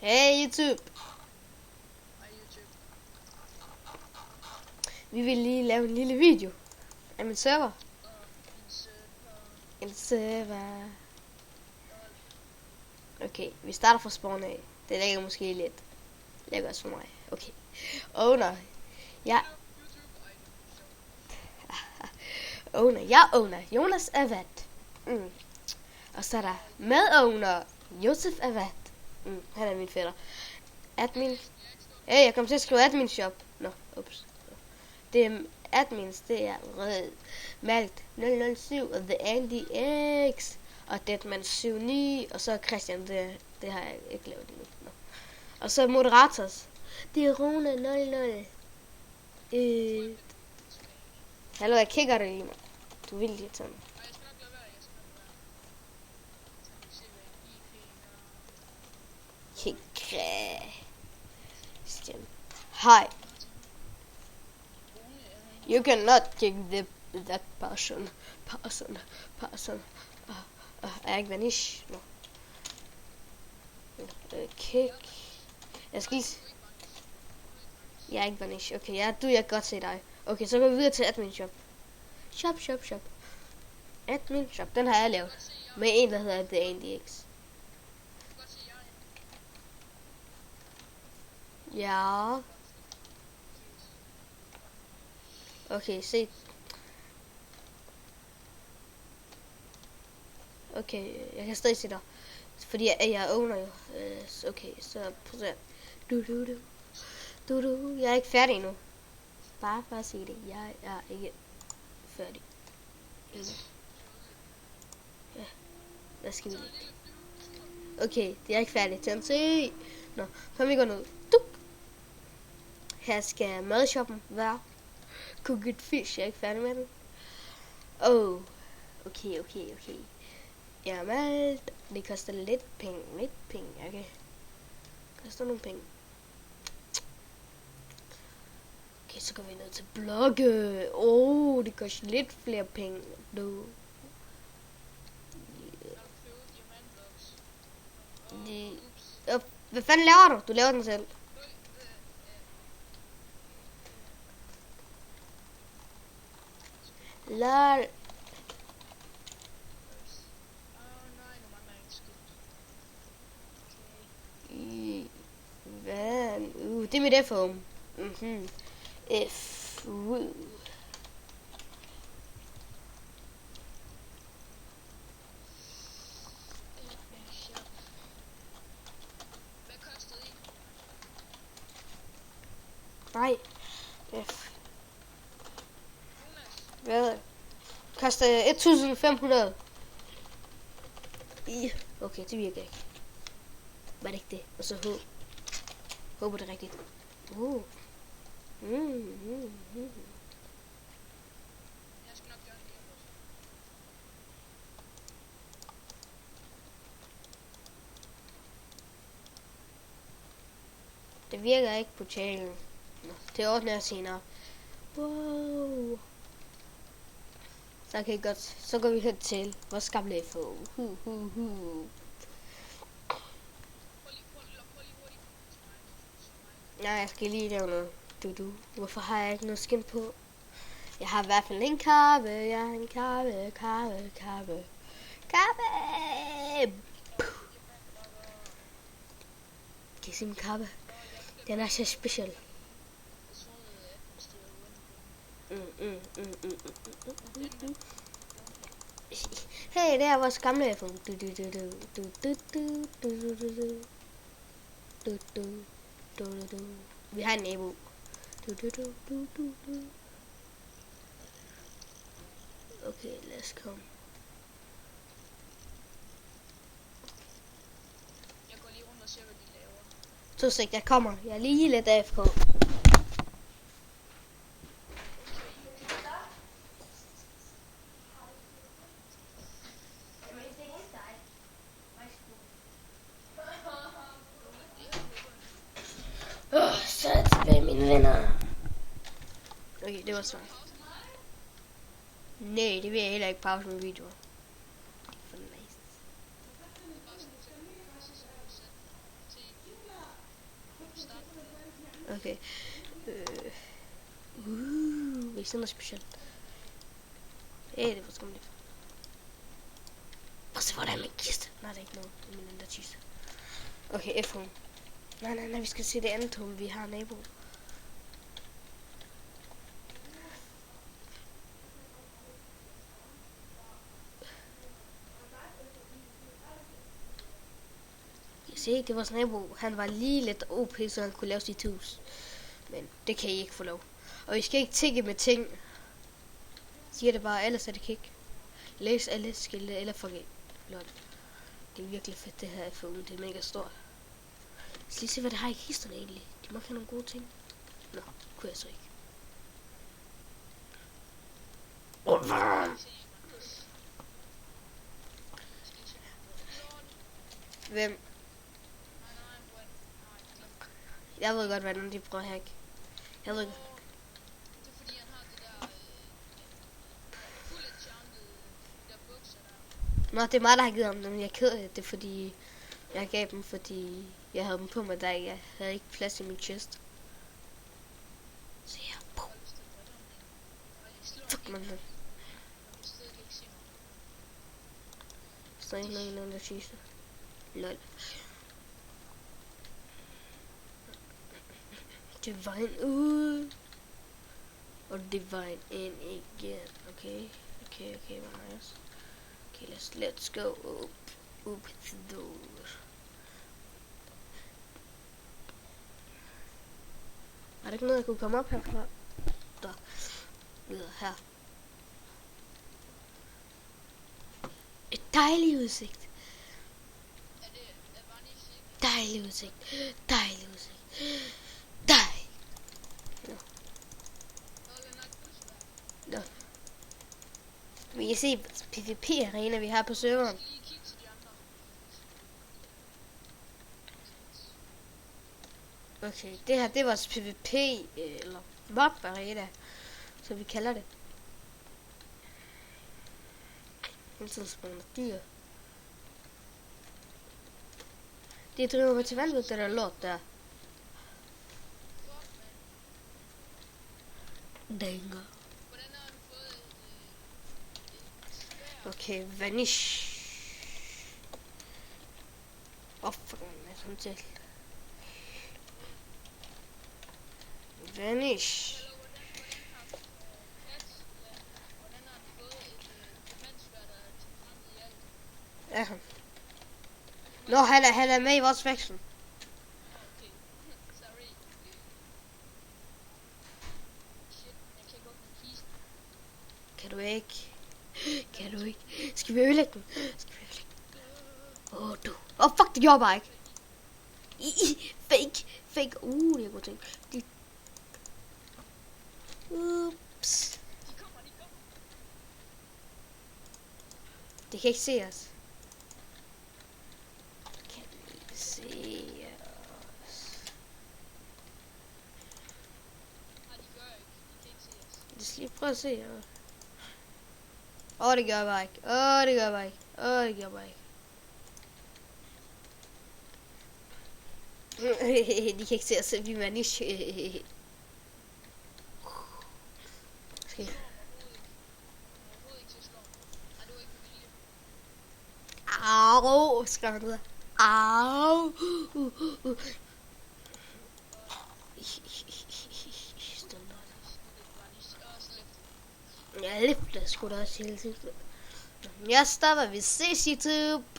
Hey YouTube. Hej YouTube. Vi vil lige lave en lille video af min server. Og min server. En server. Okay, vi starter fra spawn af. Det ligger måske lidt lækkert for mig. Okay. Owner. Ja. Owner. Jeg owner. Jonas Avad. Og så er der medowner. Josef Avad. Han er min fætter. Admin. Hey, jeg kom til at skrive admin shop. Nå, ups. Det er admins, det er Rød, Malt 007 og The Andy X og Deadman 79 og så Christian, det har jeg ikke lavet endnu. Nå. Og så moderators. Det er Rune 00. Hallo, jeg kigger dig lige, man. Du vil lige tage mig. Nej, jeg skal nok lade være. Se, hvad IP er. Christian. Hi. You cannot kick that person. Ag vanish. No. Kick. Jeg skal lige... Jeg er ikke vanish. Okay, jeg kan godt se dig. Okay, så går vi videre til admin shop. Shop. Admin shop, den har jeg lavet. Med en, der hedder The Andy X. Ja. Okay, se. Okay, jeg kan stadig se dig. Fordi jeg owner jo. Okay, så prøv at du. Jeg er ikke færdig endnu. Bare sig det. Jeg er ikke færdig. Ja. Hvad skal vi lægge? Okay, det er ikke færdigt. Tænd se. Nå, kom vi går ned. Duk. Her skal madshoppen være. Cooked fish, jeg er ikke færdig med den. Oh, okay. Jamen, det koster lidt penge. Okay. Koster nogle penge. Okay, så går vi ned til blogge. Det koster lidt flere penge. Hvad fanden laver du? Du laver den selv. Lol. Hvad? Det er mit F-home. F. Nej. F. Hvad? Koster 1500. Okay, det virker ikke. Var det ikke det? Og så H. Håber det er rigtigt. Det virker ikke på channelen. Det ordner jeg senere. Wow. Så går vi hen til vores gamle FO. Nej, jeg skal lige lave noget. Hvorfor har jeg ikke noget skin på? Jeg har i hvert fald en karve. Jeg har en karve. Karve. Kan I se min karve? Den er så speciel. Hey, det er vores gamle iPhone. Vi har en nabo. Okay, let's come. Jeg går lige rundt og ser, hvad de laver. Så sigt, jeg kommer. Jeg er lige lidt AFK. Så er jeg tilbage, mine venner. Okay, det var svært. Nej, det vil jeg heller ikke pause med videoer. Det er for nice. Okay. Vi ser noget specielt. Det var skumligt. Og så var der min kiste. Nej, det er ikke noget. Det er min anden kiste. Okay, F-home. Nej, vi skal se det andet home. Vi har nabo. Se, det var vores nabo. Han var lige lidt OP, så han kunne lave sit hus. Men det kan I ikke få lov. Og I skal ikke tigge med ting. Siger det bare, ellers er det ikke. Læs alle skilte eller forget. Lol. Det er virkelig fedt det her iPhone. Det er mega stort. Så lige se, hvad det har i kisterne egentlig. De må have nogle gode ting. Nå, kunne jeg så ikke. Hvem? Jeg ved godt, hvordan de prøver at hacke. Jeg ved godt. Det er fordi, han har det der fuldt enchanted, de der bukser der. Nå, det er mig, der har givet ham dem. Jeg er ked af det, fordi jeg gav dem, fordi jeg havde dem på mig, da jeg havde ikke plads i min chest. Så jeg fuck man. Så er der en der chiste. Lol. Divine ud. Og Divine ind igen. Okay, hvor nice. Okay, let's go up the door. Er der ikke noget, jeg kunne komme op herfra? Der. Videre her. Et dejlig udsigt. Dejlig udsigt. Dejlig udsigt. Dejlig. Nå. Vi kan se PvP-arena, vi har på serveren. Okay, det her, det er vores PvP, eller mob-arena, så vi kalder det. En tidspunkt dyr. Det driver mig til vandet, det der lort der. Dænger. Okay, vanish. Fuck, man, sådan til. Vanish. Ja. Nå, han er med i vores faction. Kan du ikke? Skal vi ødelægge den? Du. Fuck, det gjorde bare ikke. Fake. Det er god ting. Ups. De kan ikke se os. De skal lige prøve at se jer. Det gør jeg bare ikke. De kan ikke se os, vi er manish. Au, skrev han ud. Au. Jeg lifter sgu da også hele tiden. Jeg stopper, vi ses YouTube.